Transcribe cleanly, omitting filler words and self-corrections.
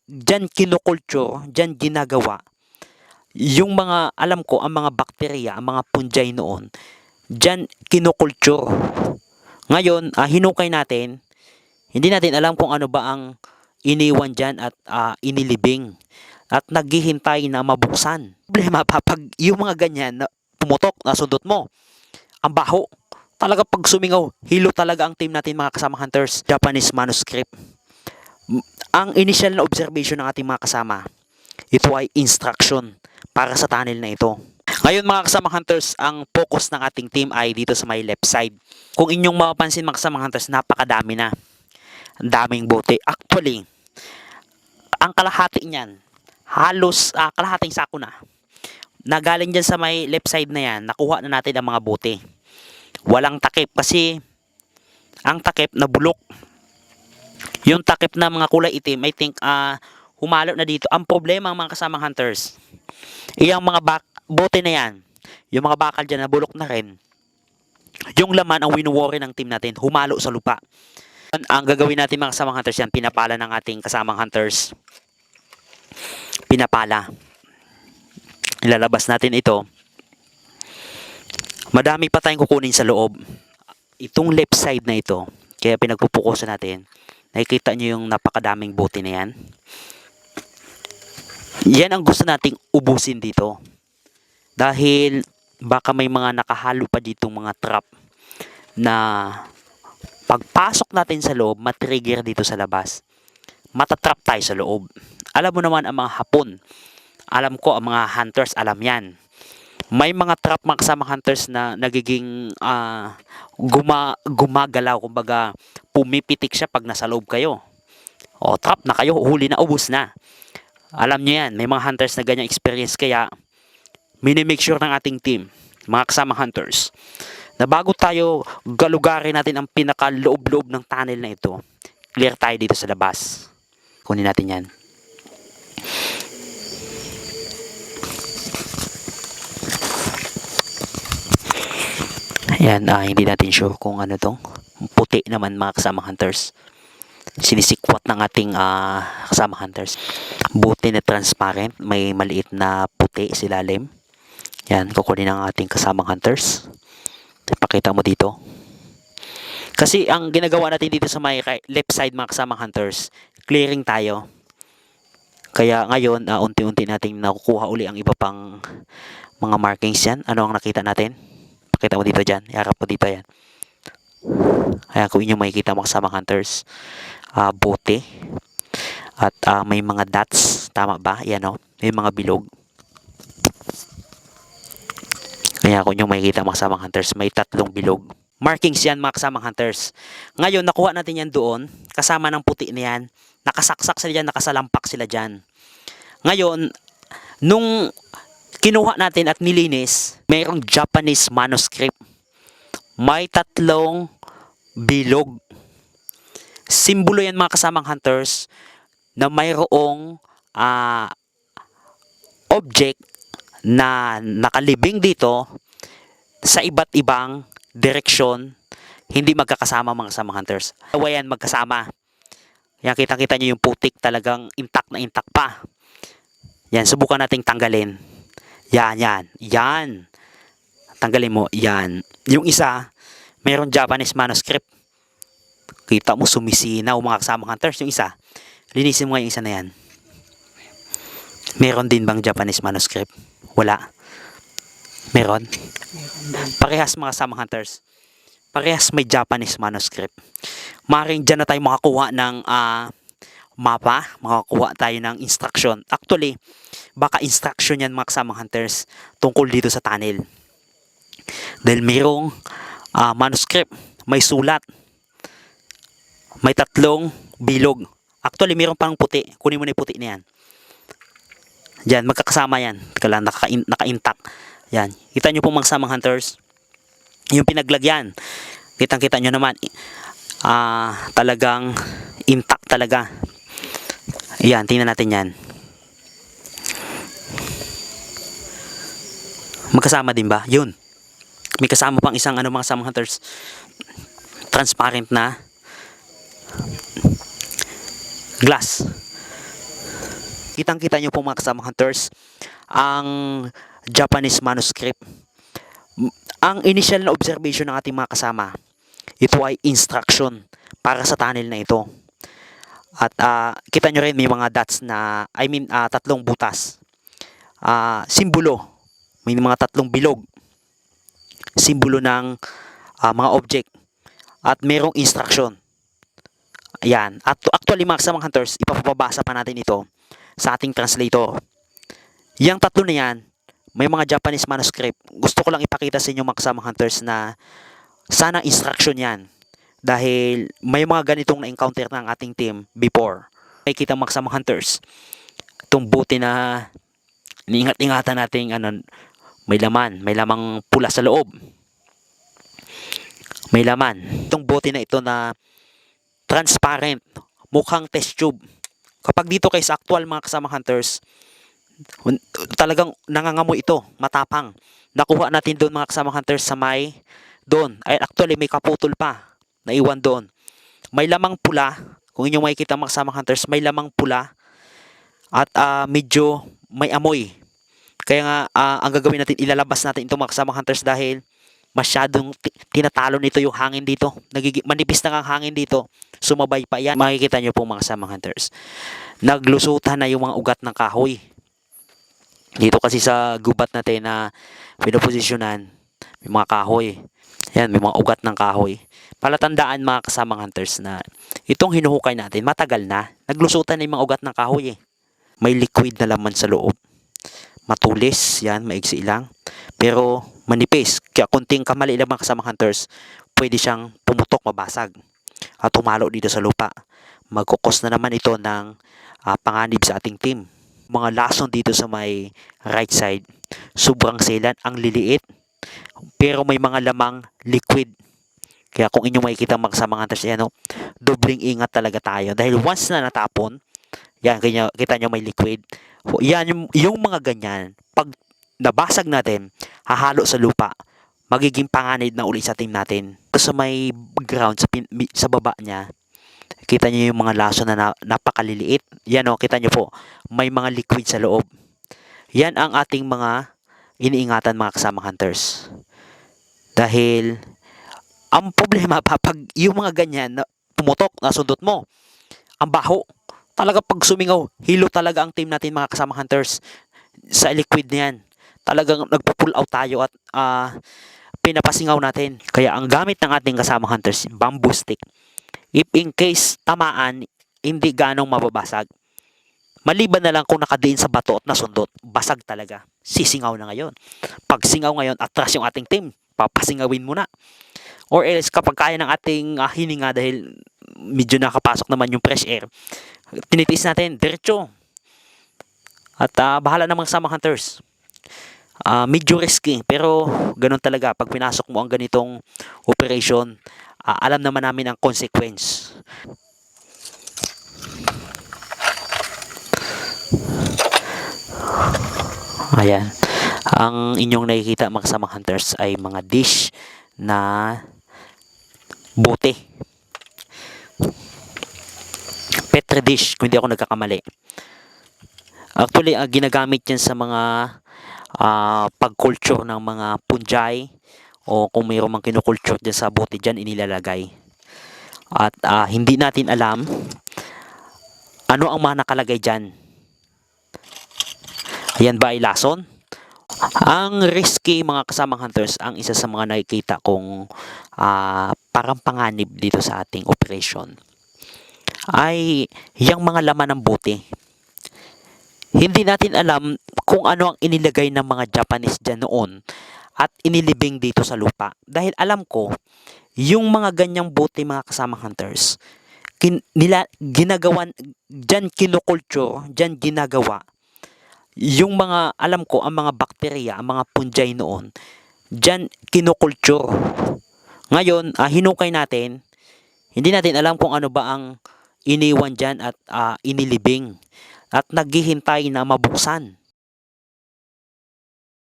diyan kinokulture, diyan ginagawa yung mga, alam ko, ang mga bakterya, ang mga fungi noon, diyan kinokulture. Ngayon, hinukay natin, hindi natin alam kung ano ba ang iniwan diyan at inilibing at naghihintay na mabuksan. Problema pa pag yung mga ganyan na pumutok, nasundot mo, ang baho. Talaga pag sumingaw, hilo talaga ang team natin mga kasama hunters. Japanese manuscript. Ang initial na observation ng ating mga kasama, ito ay instruction para sa tunnel na ito. Ngayon mga kasama hunters, ang focus ng ating team ay dito sa may left side. Kung inyong mapapansin mga kasama hunters, napakadami na. Ang daming bote. Actually, ang kalahati niyan, halos kalahating sako na. Nagaling dyan sa may left side na yan, nakuha na natin ang mga bote. Walang takip kasi ang takip na bulok. Yung takip na mga kulay itim, I think humalo na dito. Ang problema mga kasamang hunters, iyang mga bote na yan, yung mga bakal dyan na bulok na rin, yung laman ang winu-worry ng team natin, humalo sa lupa. Ang gagawin natin mga kasamang hunters yan, pinapala ng ating kasamang hunters. Pinapala. Ilalabas natin ito. Madami pa tayong kukunin sa loob. Itong left side na ito, kaya pinagpupukusan natin. Nakikita nyo yung napakadaming bote na yan. Yan ang gusto nating ubusin dito. Dahil baka may mga nakahalo pa ditong mga trap na pagpasok natin sa loob, matrigger dito sa labas. Matatrap tayo sa loob. Alam mo naman ang mga Hapon. Alam ko ang mga hunters, alam yan. May mga trap mga kasama hunters na nagiging gumagalaw, kumbaga pumipitik siya pag nasa loob kayo. O trap na kayo, huli na, ubos na. Alam nyo yan, may mga hunters na ganyang experience, kaya minimake sure ng ating team, mga kasama hunters, na bago tayo galugarin natin ang pinakaloob-loob ng tunnel na ito, clear tayo dito sa labas. Kunin natin yan. Ayan, hindi natin sure kung ano tong puti naman mga kasama hunters. Sinisikwat ng ating kasama hunters. Buti na transparent, may maliit na puti sa ilalim. Yan, kukunin ng ating kasama hunters. Ipakita mo dito. Kasi ang ginagawa natin dito sa may left side mga kasama hunters, clearing tayo. Kaya ngayon, unti-unti nating nakukuha uli ang iba pang mga markings yan. Ano ang nakita natin? Pakita mo dito dyan. Iharap mo dito yan. Kaya kung inyong makikita mga kasama hunters, bote. At may mga dots. Tama ba? Yan o. May mga bilog. Kaya kung inyong makikita mga kasama hunters, may 3 bilog. Markings yan mga kasamang hunters. Ngayon, nakuha natin yan doon. Kasama ng puti na yan. Nakasaksak sila dyan, nakasalampak sila dyan. Ngayon, nung kinuha natin at nilinis, mayroong Japanese manuscript. May 3 bilog. Simbolo yan mga kasamang hunters na mayroong object na nakalibing dito sa iba't ibang direksyon, hindi magkakasama mga kasamang hunters. Awayan magkasama. Yan, kitang-kita nyo yung putik, talagang intact na intact pa. Yan, subukan nating tanggalin. Yan. Tanggalin mo, yan. Yung isa, mayroong Japanese manuscript. Kita mo, sumisinaw mga kasamang hunters. Yung isa, linisin mo nga yung isa na yan. Meron din bang Japanese manuscript? Wala. Meron? Parehas mga kasamang hunters. Parehas may Japanese manuscript. Maring dyan na tayo makakuha ng mapa, makakuha tayo ng instruction. Actually, baka instruction yan mga kasamang hunters tungkol dito sa tunnel. Dahil mayroong manuscript, may sulat, may 3 bilog. Actually, mayroong pang puti. Kunin mo na yung puti na yan. Yan, magkakasama yan. Teka lang, naka-intact. Yan. Kita nyo po mga kasamang hunters, yung pinaglagyan. Kitang-kita nyo naman, talagang intact talaga. Yan, tingnan natin yan. Magkasama din ba? Yun. May kasama pang isang mga kasamang hunters, transparent na glass. kitang-kita nyo po mga kasama hunters, ang Japanese manuscript. Ang initial na observation ng ating mga kasama, ito ay instruction para sa tunnel na ito. At kita nyo rin may mga dots na, tatlong butas. Simbolo, may mga tatlong bilog. Simbolo ng mga object. At merong instruction. Ayan. At actually mga kasamang hunters, ipapabasa pa natin ito sa ating translator. Yang tatlo na yan, may mga Japanese manuscript. Gusto ko lang ipakita sa inyo mga kasamang hunters na sana instruction yan. Dahil may mga ganitong na-encounter ng ating team before. May kita mga kasamang hunters, itong buti na niingat-ingatan natin may laman, may lamang pula sa loob. May laman. Itong bote na ito na transparent, mukhang test tube. Kapag dito kayo sa actual mga kasama hunters, talagang nangangamoy ito, matapang. Nakuha natin doon mga kasama hunters sa doon. Ay actually may kaputol pa, naiwan doon. May lamang pula, kung inyong makikita mga kasama hunters, may lamang pula at medyo may amoy. Kaya nga ang gagawin natin, ilalabas natin itong mga kasama hunters dahil masyadong tinatalo nito yung hangin dito. Manipis na ang hangin dito. Sumabay pa yan. Makikita nyo po mga kasama hunters. Naglusutan na yung mga ugat ng kahoy. Dito kasi sa gubat natin na pinoposisyonan, may mga kahoy. Yan, may mga ugat ng kahoy. Palatandaan mga kasama hunters na itong hinuhukay natin, matagal na. Naglusutan na yung mga ugat ng kahoy eh. May liquid na laman sa loob. Matulis, yan, maigsi lang. Pero manipis, kaya kunting kamali lang mga kasama hunters, pwede siyang pumutok, mabasag at tumalo dito sa lupa. Magkukos na naman ito ng panganib sa ating team. Mga lason dito sa may right side, sobrang selan, ang liliit, pero may mga lamang liquid. Kaya kung inyong makikita mga kasama hunters, yan, dobling ingat talaga tayo. Dahil once na natapon, yan, kita nyo may liquid. Yan, yung mga ganyan, pag nabasag natin, hahalo sa lupa, magiging panganib na uli sa team natin. Ito sa may ground, sa baba niya, kita nyo yung mga laso na napakaliliit. Yan kita nyo po, may mga liquid sa loob. Yan ang ating mga iniingatan mga kasama hunters. Dahil, ang problema pa, pag yung mga ganyan, pumutok, nasundot mo, ang baho. Talaga pag sumingaw, hilo talaga ang team natin mga kasama hunters sa liquid na yan. Talagang nagpo-pull out tayo at pinapasingaw natin. Kaya ang gamit ng ating kasama hunters, bamboo stick. If in case tamaan, hindi ganong mababasag. Maliban na lang kung nakadiin sa bato at nasundot, basag talaga. Sisingaw na ngayon. Pag singaw ngayon, atras yung ating team, papasingawin mo na. Or else kapag kaya ng ating hininga dahil medyo nakapasok naman yung fresh air, tinitiis natin, diretso. At bahala namang kasama hunters. Medyo risky, pero ganun talaga. Pag pinasok mo ang ganitong operation, alam naman namin ang consequence. Ayan. Ang inyong nakikita mga kasama hunters ay mga dish na bote. Petri dish, kung hindi ako nagkakamali. Actually, ginagamit yan sa mga pag-culture ng mga fungi o kung mayroong mang kinukulture dyan sa bote dyan inilalagay. At hindi natin alam ano ang mga nakalagay dyan. Ayan ba ay lason? Ang risky mga kasamang hunters, ang isa sa mga nakikita kong parang panganib dito sa ating operation ay yung mga laman ng bote. Hindi natin alam kung ano ang inilagay ng mga Japanese dyan noon at inilibing dito sa lupa. Dahil alam ko, yung mga ganyang bote mga kasamang hunters, ginagawan, dyan kinukulture, dyan ginagawa. Yung mga, alam ko, ang mga bakterya, ang mga fungi noon, dyan kinukulture. Ngayon, hinukay natin, hindi natin alam kung ano ba ang iniwan dyan at inilibing. At naghihintay na mabuksan.